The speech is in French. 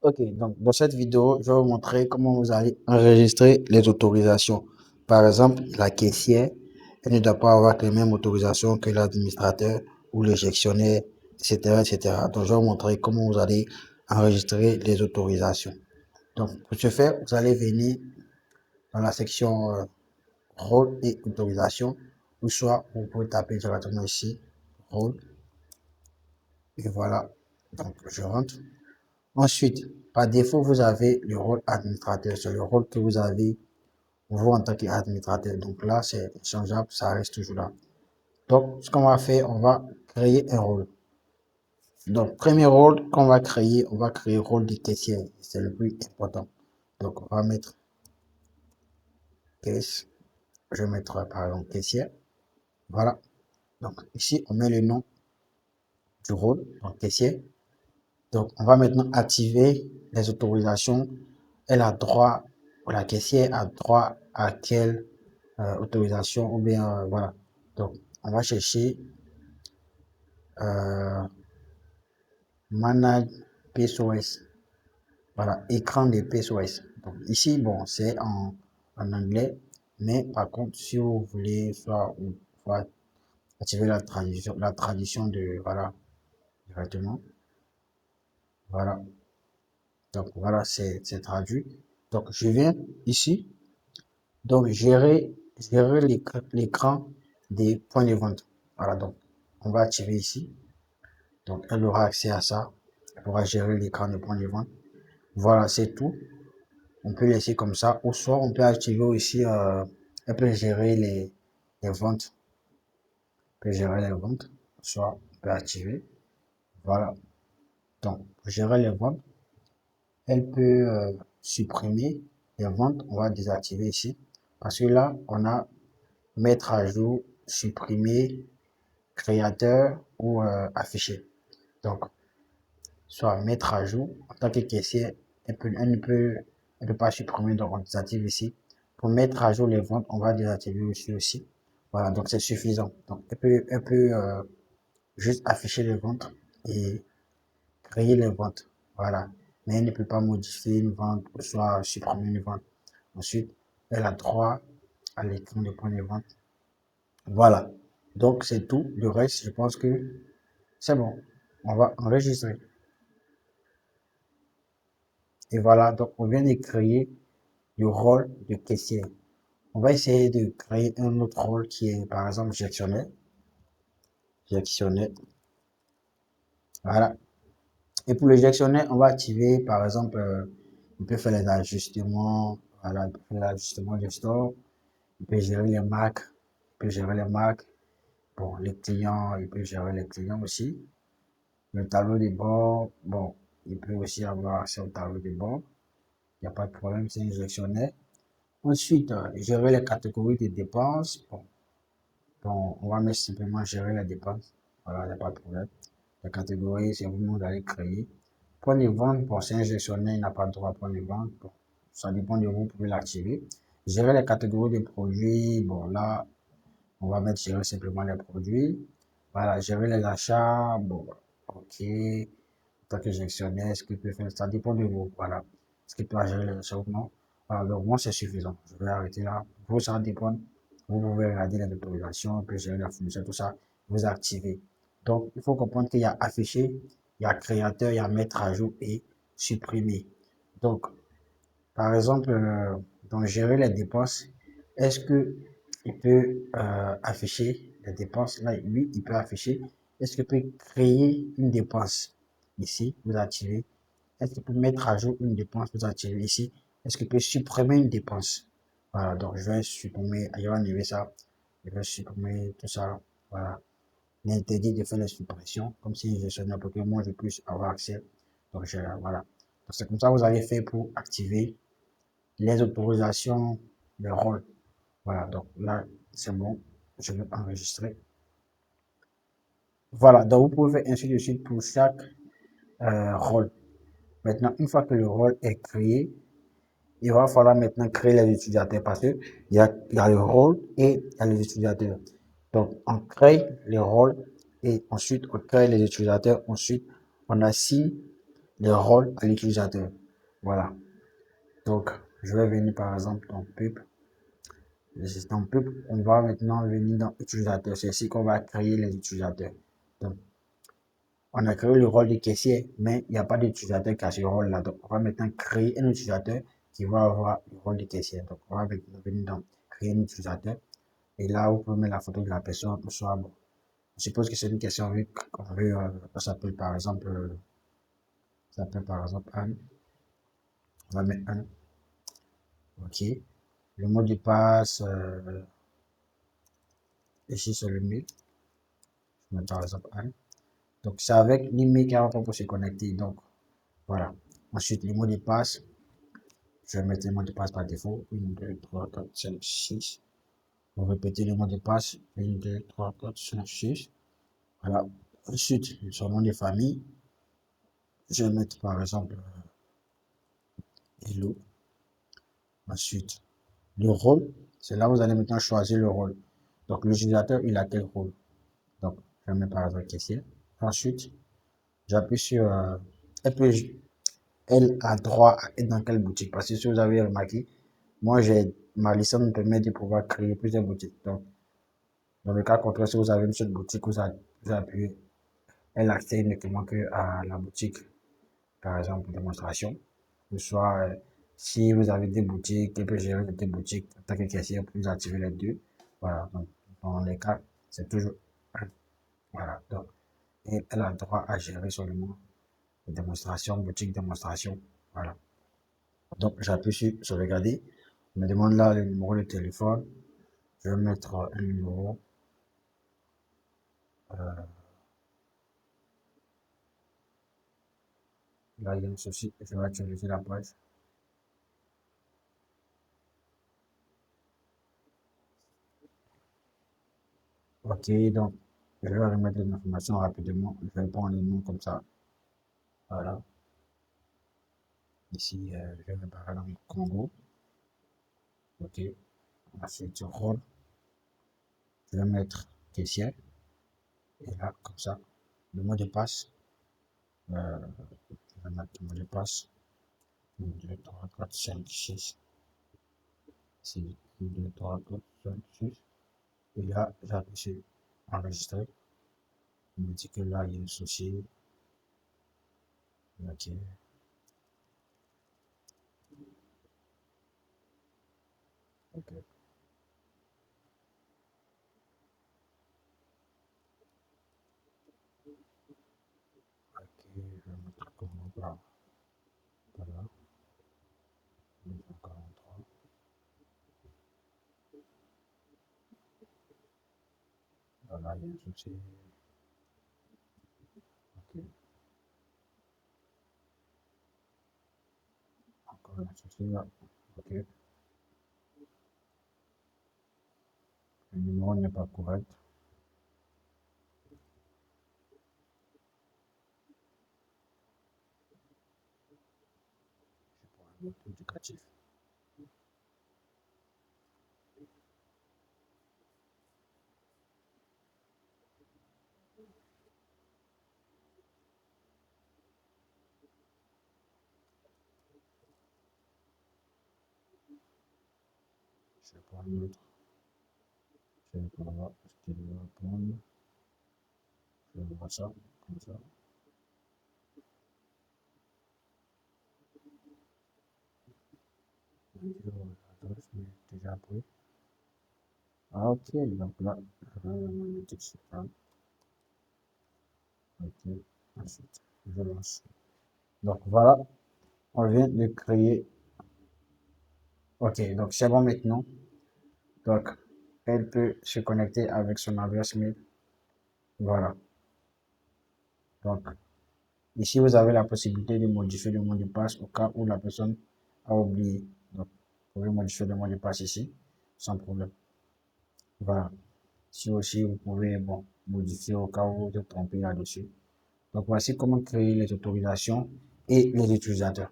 Ok, donc dans cette vidéo, je vais vous montrer comment vous allez enregistrer les autorisations. Par exemple, la caissière, elle ne doit pas avoir les mêmes autorisations que l'administrateur ou le gestionnaire, etc., etc. Donc, je vais vous montrer comment vous allez enregistrer les autorisations. Donc, pour ce faire, vous allez venir dans la section rôle et autorisation, ou soit vous pouvez taper directement ici, rôle, et voilà. Donc, je rentre. Ensuite, par défaut, vous avez le rôle administrateur. C'est le rôle que vous avez, vous, en tant qu'administrateur. Donc là, c'est changeable, ça reste toujours là. Donc, ce qu'on va faire, on va créer un rôle. Donc, premier rôle qu'on on va créer rôle de caissier. C'est le plus important. Donc, on va mettre caisse. Je vais mettre, par exemple, caissière. Voilà. Donc, ici, on met le nom du rôle, donc caissier. Donc, on va maintenant activer les autorisations. Elle a droit, ou la caissière a droit à quelle autorisation, ou bien, voilà. Donc, on va chercher euh, Manage PSOS. Voilà, écran de PSOS. Donc, ici, bon, c'est en anglais, mais par contre, si vous voulez soit activer la traduction de, voilà, directement. Voilà. Donc, voilà, c'est traduit. Donc, je viens ici. Donc, gérer l'écran des points de vente. Voilà, donc, on va activer ici. Donc, elle aura accès à ça. Elle pourra gérer l'écran des points de vente. Voilà, c'est tout. On peut laisser comme ça. Ou soit, on peut activer aussi, elle peut gérer les ventes. Elle peut gérer les ventes. Soit, on peut activer. Voilà. Donc, pour gérer les ventes, elle peut supprimer les ventes. On va désactiver ici. Parce que là, on a mettre à jour, supprimer, créateur ou afficher. Donc, soit mettre à jour, en tant que caissier, elle ne peut pas supprimer, donc on désactive ici. Pour mettre à jour les ventes, on va désactiver ici aussi. Voilà, donc c'est suffisant. Donc, elle peut juste afficher les ventes et créer les ventes. Voilà. Mais elle ne peut pas modifier une vente ou soit supprimer une vente. Ensuite, elle a droit à l'écran de point de vente. Voilà. Donc, c'est tout. Le reste, je pense que c'est bon. On va enregistrer. Et voilà. Donc, on vient de créer le rôle de caissier. On va essayer de créer un autre rôle qui est, par exemple, gestionnaire. Gestionnaire. Voilà. Et pour le gestionnaire, on va activer, par exemple, on peut faire les ajustements. Voilà. On peut faire l'ajustement du store. On peut gérer les marques. On peut gérer les marques. Bon, les clients, il peut gérer les clients aussi. Le tableau de bord, bon, il peut aussi avoir accès au tableau de bord. Il n'y a pas de problème, c'est un gestionnaire. Ensuite, gérer les catégories de dépenses. Bon, on va mettre simplement gérer les dépenses. Voilà, il n'y a pas de problème. Les catégories, c'est vous allez créer. Point de vente, bon, c'est un gestionnaire, il n'a pas de droit à point de vente. Bon, ça dépend de vous, vous pouvez l'activer. Gérer les catégories de produits, bon, là, on va mettre gérer simplement les produits. Voilà, gérer les achats, bon, ok. En tant que gestionnaire, ce qu'il peut faire, ça dépend de vous. Voilà. Ce qu'il peut gérer les achats ou non. Voilà, donc moi, c'est suffisant. Je vais arrêter là. Vous, ça dépend. Vous pouvez regarder les autorisations, puis gérer la fonction, tout ça. Vous activez. Donc, il faut comprendre qu'il y a affiché, il y a créateur, il y a mettre à jour et supprimer. Donc, par exemple, dans gérer les dépenses, est-ce que il peut afficher les dépenses? Là, lui, il peut afficher. Est-ce qu'il peut créer une dépense? Ici, vous activez. Est-ce qu'il peut mettre à jour une dépense? Vous activez ici. Est-ce qu'il peut supprimer une dépense? Voilà, donc je vais supprimer, je vais enlever ça. Je vais supprimer tout ça. Voilà. Il est interdit de faire les suppressions, comme si je sonnais pour que moi je puisse avoir accès. Donc, voilà. Donc, c'est comme ça que vous allez faire pour activer les autorisations de rôle. Voilà, donc là, c'est bon. Je vais enregistrer. Voilà, donc vous pouvez faire ainsi de suite pour chaque rôle. Maintenant, une fois que le rôle est créé, il va falloir maintenant créer les utilisateurs parce que il y a le rôle et il y a les utilisateurs. Donc, on crée les rôles et ensuite on crée les utilisateurs. Ensuite, on assigne les rôles à l'utilisateur. Voilà. Donc, je vais venir par exemple dans pub. Le système pub, on va maintenant venir dans utilisateur. C'est ici qu'on va créer les utilisateurs. Donc, on a créé le rôle de caissier, mais il n'y a pas d'utilisateur qui a ce rôle-là. Donc, on va maintenant créer un utilisateur qui va avoir le rôle de caissier. Donc, on va venir dans créer un utilisateur. Et là, vous pouvez mettre la photo de la personne, soit bon. Je suppose que c'est une question vu qu'on veut, ça s'appelle par exemple Anne. On va mettre Anne. OK. Le mot de passe, ici sur le mail. Je mets par exemple Anne. Donc, c'est avec l'email qu'on va pour se connecter. Donc, voilà. Ensuite, le mot de passe. Je vais mettre le mot de passe par défaut. 1, 2, 3, 4, 5, 6. On va répéter le mot de passe. 1, 2, 3, 4, 5, 6. Voilà. Ensuite, son nom de famille. Je vais mettre par exemple Hello. Ensuite, le rôle. C'est là où vous allez maintenant choisir le rôle. Donc, l'utilisateur, il a quel rôle? Donc, je vais mettre par exemple caissier. Ensuite, j'appuie sur elle a droit à être dans quelle boutique. Parce que si vous avez remarqué, moi, ma licence me permet de pouvoir créer plusieurs boutiques. Donc, dans le cas contraire, si vous avez une seule boutique, vous appuyez, elle accède uniquement que à la boutique, par exemple, démonstration. Soit, si vous avez des boutiques, elle peut gérer des boutiques en tant que caissier, vous activer les deux. Voilà. Donc, dans les cas, c'est toujours un. Voilà. Donc, et elle a le droit à gérer seulement les démonstrations, boutique démonstration. Voilà. Donc, j'appuie sur sauvegarder. On me demande là le numéro de téléphone. Je vais mettre un numéro. Là, il y a un souci. Je vais actualiser la page. Ok, donc, je vais remettre les informations rapidement. Je vais prendre les noms comme ça. Voilà. Ici, je vais mettre par exemple Congo. Ok. Ensuite, rôle. Je vais mettre caissier. Et là, comme ça, le mot de passe. Je vais mettre le mot de passe. 1, 2, 3, 4, 5, 6. C'est 1, 2, 3, 4, 5, 6. Et là, j'appuie sur enregistrer. Il me dit que là, il y a un souci. Ok. Ok. Ok. Je vais mettre comment là. Voilà. 243. Voilà, il y a un souci. Ok. Encore un souci là. Ok. Le numéro n'est pas correct. Je prends un autre indicatif. Je prends un autre. Je vais voir ce qu'il va prendre. Je vais voir ça. Comme ça. L'adresse est déjà pris. Ah, ok. Donc là, je vais mettre sur ça. Ok. Ensuite, je lance. Donc voilà, on vient de créer. Ok, donc c'est bon maintenant. Donc, elle peut se connecter avec son adresse mail. Voilà. Donc, ici, vous avez la possibilité de modifier le mot de passe au cas où la personne a oublié. Donc, vous pouvez modifier le mot de passe ici, sans problème. Voilà. Ici aussi, vous pouvez, bon, modifier au cas où vous êtes trompé là-dessus. Donc, voici comment créer les autorisations et les utilisateurs.